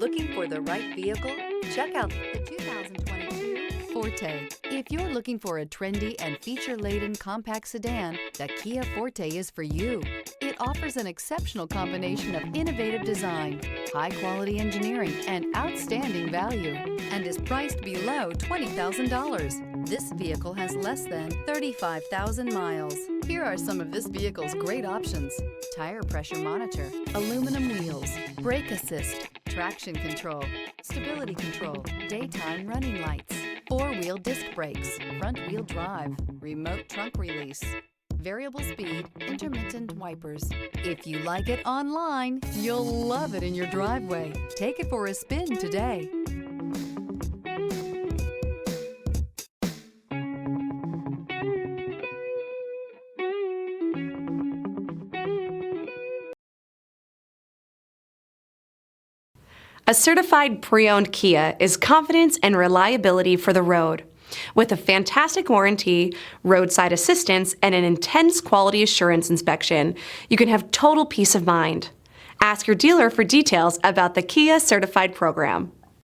Looking for the right vehicle? Check out the 2022 Forte. If you're looking for a trendy and feature-laden compact sedan, the Kia Forte is for you. It offers an exceptional combination of innovative design, high-quality engineering, and outstanding value, and is priced below $20,000. This vehicle has less than 35,000 miles. Here are some of this vehicle's great options: tire pressure monitor, aluminum wheels, brake assist, traction control, stability control, daytime running lights, four-wheel disc brakes, front-wheel drive, remote trunk release, variable speed, intermittent wipers. If you like it online, you'll love it in your driveway. Take it for a spin today. A certified pre-owned Kia is confidence and reliability for the road. With a fantastic warranty, roadside assistance, and an intense quality assurance inspection, you can have total peace of mind. Ask your dealer for details about the Kia Certified program.